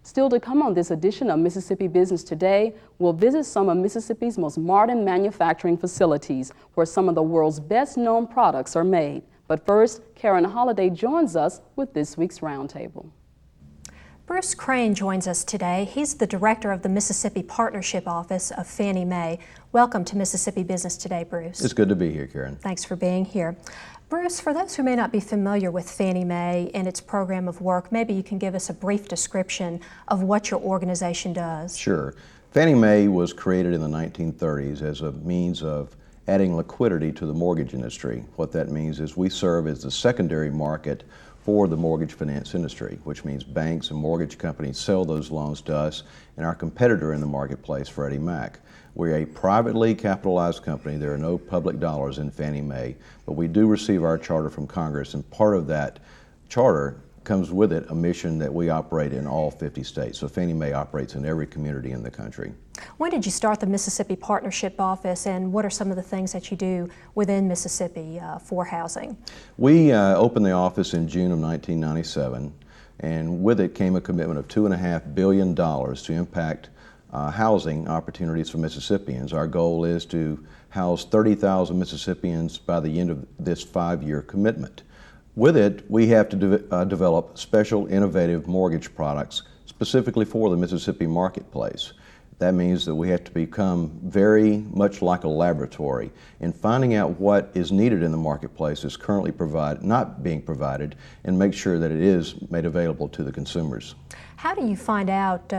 Still to come on this edition of Mississippi Business Today, we'll visit some of Mississippi's most modern manufacturing facilities where some of the world's best known products are made. But first, Karen Holliday joins us with this week's Roundtable. Bruce Crain joins us today. He's the director of the Mississippi Partnership Office of Fannie Mae. Welcome to Mississippi Business Today, Bruce. It's good to be here, Karen. Thanks for being here. Bruce, for those who may not be familiar with Fannie Mae and its program of work, maybe you can give us a brief description of what your organization does. Sure. Fannie Mae was created in the 1930s as a means of adding liquidity to the mortgage industry. What that means is we serve as the secondary market for the mortgage finance industry, which means banks and mortgage companies sell those loans to us and our competitor in the marketplace, Freddie Mac. We're a privately capitalized company. There are no public dollars in Fannie Mae, but we do receive our charter from Congress, and part of that charter comes with it a mission that we operate in all 50 states. So Fannie Mae operates in every community in the country. When did you start the Mississippi Partnership Office, and what are some of the things that you do within Mississippi for housing? We opened the office in June of 1997, and with it came a commitment of $2.5 billion to impact housing opportunities for Mississippians. Our goal is to house 30,000 Mississippians by the end of this 5-year commitment. With it, we have to develop special innovative mortgage products specifically for the Mississippi marketplace. That means that we have to become very much like a laboratory in finding out what is needed in the marketplace is currently not being provided, and make sure that it is made available to the consumers. How do you find out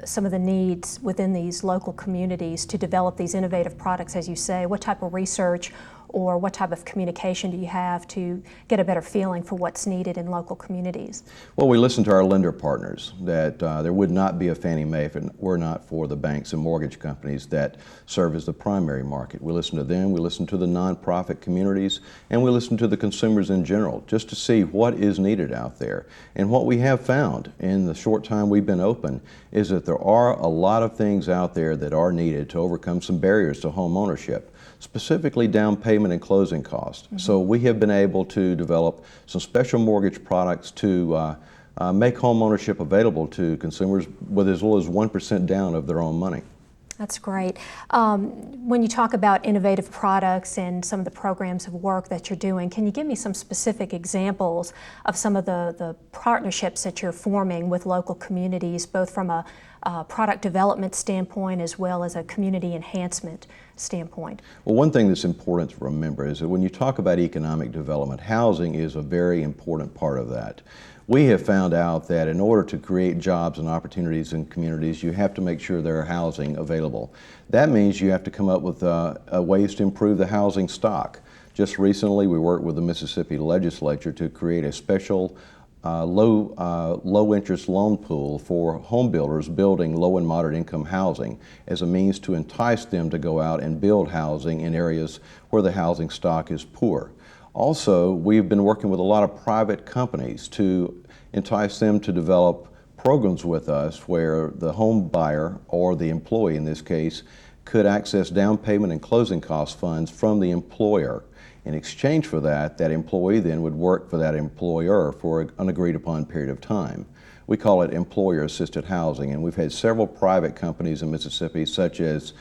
some of the needs within these local communities to develop these innovative products, as you say? What type of research or what type of communication do you have to get a better feeling for what's needed in local communities? Well, we listen to our lender partners, that there would not be a Fannie Mae if it were not for the banks and mortgage companies that serve as the primary market. We listen to them, we listen to the nonprofit communities, and we listen to the consumers in general, just to see what is needed out there. And what we have found in the short time we've been open is that there are a lot of things out there that are needed to overcome some barriers to home ownership, specifically down payment and closing costs. Mm-hmm. So we have been able to develop some special mortgage products to make home ownership available to consumers with as little as 1% down of their own money. That's great. When you talk about innovative products and some of the programs of work that you're doing, can you give me some specific examples of some of the partnerships that you're forming with local communities, both from a product development standpoint as well as a community enhancement standpoint? Well, one thing that's important to remember is that when you talk about economic development, housing is a very important part of that. We have found out that in order to create jobs and opportunities in communities, you have to make sure there are housing available. That means you have to come up with ways to improve the housing stock. Just recently, we worked with the Mississippi legislature to create a special low interest loan pool for home builders building low and moderate income housing as a means to entice them to go out and build housing in areas where the housing stock is poor. Also, we've been working with a lot of private companies to entice them to develop programs with us where the home buyer, or the employee in this case, could access down payment and closing cost funds from the employer. In exchange for that, that employee then would work for that employer for an agreed upon period of time. We call it employer-assisted housing, and we've had several private companies in Mississippi, such as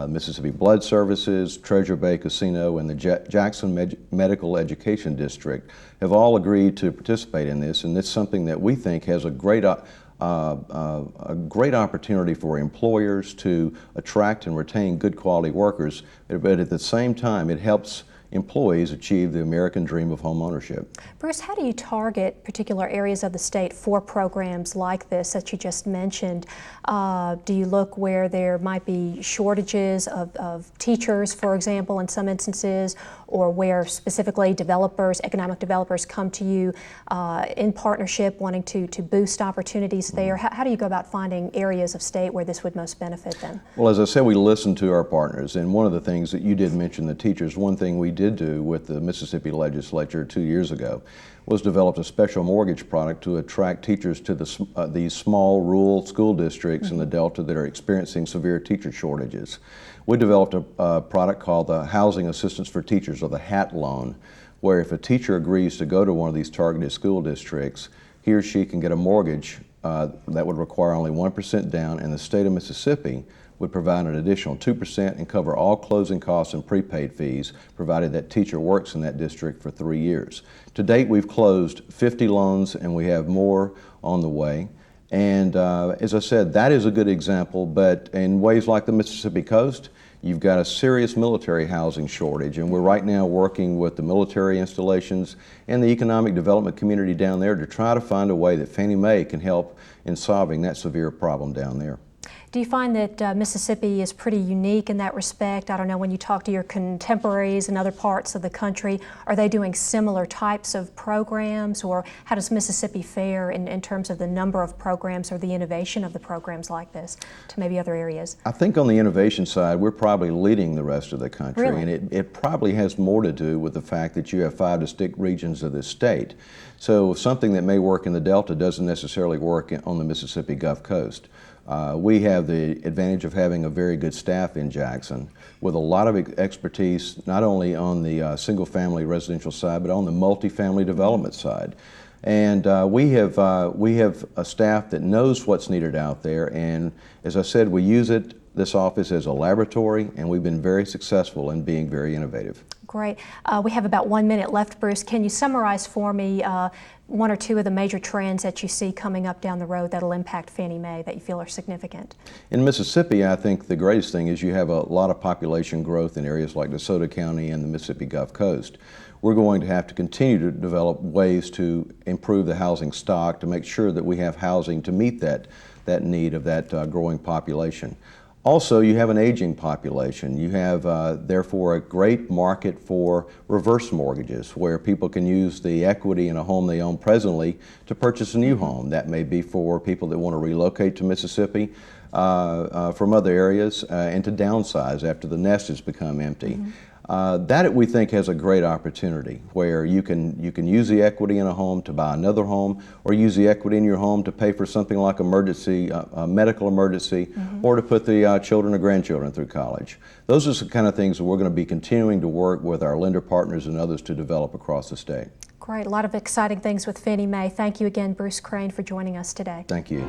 Mississippi Blood Services, Treasure Bay Casino, and the Jackson Medical Education District have all agreed to participate in this, and it's something that we think has a great opportunity for employers to attract and retain good quality workers, but at the same time it helps employees achieve the American dream of home ownership. Bruce, how do you target particular areas of the state for programs like this that you just mentioned? Do you look where there might be shortages of teachers, for example, in some instances, or where specifically economic developers come to you in partnership wanting to boost opportunities there? How do you go about finding areas of state where this would most benefit them? Well, as I said, we listen to our partners, and one of the things that you did mention, the teachers, one thing we did do with the Mississippi legislature 2 years ago was developed a special mortgage product to attract teachers to these small rural school districts in the Delta that are experiencing severe teacher shortages. We developed a product called the Housing Assistance for Teachers, or the HAT loan, where if a teacher agrees to go to one of these targeted school districts, he or she can get a mortgage that would require only 1% down, and the state of Mississippi would provide an additional 2% and cover all closing costs and prepaid fees, provided that teacher works in that district for 3 years. To date, we've closed 50 loans, and we have more on the way. And as I said, that is a good example, but in ways like the Mississippi coast, you've got a serious military housing shortage, and we're right now working with the military installations and the economic development community down there to try to find a way that Fannie Mae can help in solving that severe problem down there. Do you find that Mississippi is pretty unique in that respect? I don't know, when you talk to your contemporaries in other parts of the country, are they doing similar types of programs, or how does Mississippi fare in terms of the number of programs or the innovation of the programs like this to maybe other areas? I think on the innovation side, we're probably leading the rest of the country. Really? And it probably has more to do with the fact that you have 5 distinct regions of this state. So something that may work in the Delta doesn't necessarily work on the Mississippi Gulf Coast. We have the advantage of having a very good staff in Jackson with a lot of expertise, not only on the single-family residential side, but on the multifamily development side. And we have a staff that knows what's needed out there, and as I said, we use this office as a laboratory, and we've been very successful in being very innovative. Great. We have about 1 minute left, Bruce. Can you summarize for me one or two of the major trends that you see coming up down the road that'll impact Fannie Mae that you feel are significant? In Mississippi, I think the greatest thing is you have a lot of population growth in areas like DeSoto County and the Mississippi Gulf Coast. We're going to have to continue to develop ways to improve the housing stock to make sure that we have housing to meet that need of that growing population. Also, you have an aging population. You have, therefore, a great market for reverse mortgages, where people can use the equity in a home they own presently to purchase a new home. That may be for people that want to relocate to Mississippi from other areas and to downsize after the nest has become empty. Mm-hmm. That we think has a great opportunity, where you can use the equity in a home to buy another home, or use the equity in your home to pay for something like a medical emergency, mm-hmm. or to put the children or grandchildren through college. Those are the kind of things that we're going to be continuing to work with our lender partners and others to develop across the state. Great. A lot of exciting things with Fannie Mae. Thank you again, Bruce Crain, for joining us today. Thank you.